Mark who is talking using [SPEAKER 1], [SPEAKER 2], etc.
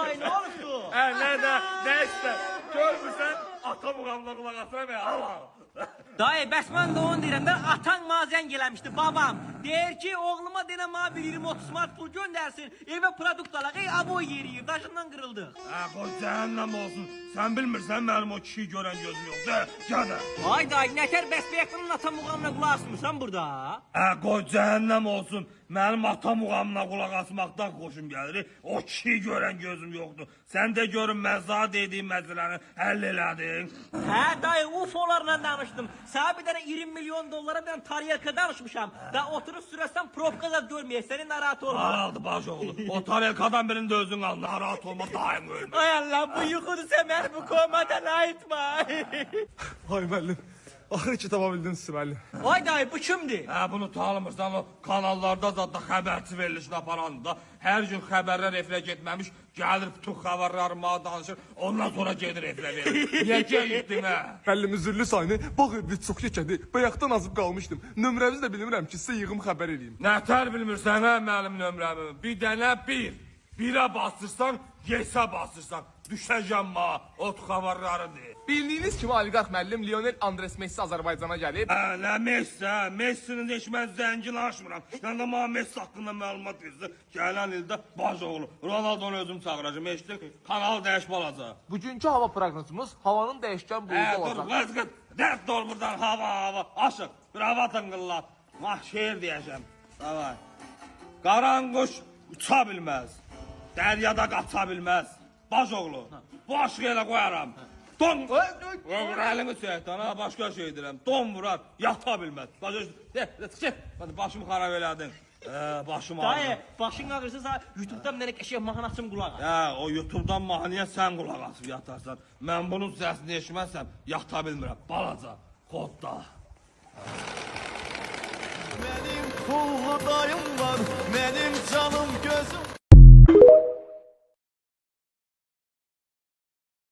[SPEAKER 1] Dayı ne oldu?
[SPEAKER 2] Ne işte? Görmürsən, ata muğamına qulaq asıram ya. Allah.
[SPEAKER 1] Dayı bəs mən də onu deyirəm. Mən atan mazən gələmişdi babam. Deyir ki oğluma denə mənə bir 20-30 manat pul göndərsin. Evə produkt alaq. Abo yeriyir. Daşından qırıldı.
[SPEAKER 2] Qoy cəhənnəm olsun. Sən bilmirsən mənim o kişiyi görən gözüm yoxdur. Gədə.
[SPEAKER 1] Ay dayı nətər bəs bəyəqinin ata muğamına qulaq asmırsan burada?
[SPEAKER 2] Qoy cəhənnəm olsun. Mənim ata muğamına qulaq asmaqdan xoşum gəlir. O kişiyi görən gözüm yoxdur. Sən də görün mən zat dediyim məsələni həll elədin.
[SPEAKER 1] Hə dayı UFO'larla danışdım. Sana bir tane 20 milyon dolara ben tariyaka danışmışam. Da oturup sürersen propkada görmeye seni narahat olma.
[SPEAKER 2] Aldı baş oğlu. O tarikadan birinin de özün al. Narahat olma daim ölme.
[SPEAKER 1] Ay Allah bu yuxudu sen beni bu komadan ayıtma.
[SPEAKER 3] Ay müəllim, axırı ki tapa bildiniz müəllim.
[SPEAKER 1] Ay dayı bu kimdi?
[SPEAKER 2] Bunu tanımırsan o kanallarda da xəbərçi verilişini aparandı da. Hər gün xəbərlər efirə getməmiş, gəlir bütün xəbərlərimi danışır, ondan sonra gedir efirə verir. Niyə geyikdin hə?
[SPEAKER 3] Müəllim üzürlü sayını, bax evli çox yekədi, bayaqdan azıb qalmışdım. Nömrənizi də bilmirəm ki, sizə yığım xəbər edeyim.
[SPEAKER 2] Nətər bilmirsən hə mənim nömrəmi? Bir dənə bir. Birə basırsan, yesə basırsan. Düşəcəm ma, ot xəbərləridir.
[SPEAKER 3] Bildiyiniz kimi oliqarx müəllim Lionel Andres Messi Azərbaycana gəlib.
[SPEAKER 2] Nə Messi hə? Messinin heç mən zənginlaşmıram. Yəni ma Messi haqqında məlumat versin. Gələn ildə baş oğlu. Ronaldonu özüm çağıracağım. Eşitdik, kanal dəyişmə olacaq.
[SPEAKER 3] Bugünkü hava proqnozumuz havanın dəyişkən buludu olacaq.
[SPEAKER 2] Dur, qız, dərd ol buradan hava. Aşıq, bir hava tıngıllat. Şeir deyəcəm. Davay. Qaranquş uça bilməz. Dəryada qaça bilməz. Baş oğlu, bu aşıq elə qoyaram. Don, əlimi çəkdən, başqa şey deyirəm. Don vurar, yata bilməz. Başımı xarab elədin. Başım ağrır.
[SPEAKER 1] Dayı başın ağrırsa sana YouTube'dan mənə qəşəng mahnı açım qulaq as.
[SPEAKER 2] O YouTube'dan mahnıya sən qulaq asıb yatarsan. Mən bunun səsini eşitməzsəm, yata bilmirəm. Balaca, kodda.
[SPEAKER 4] Benim buğdayım var, benim canım gözüm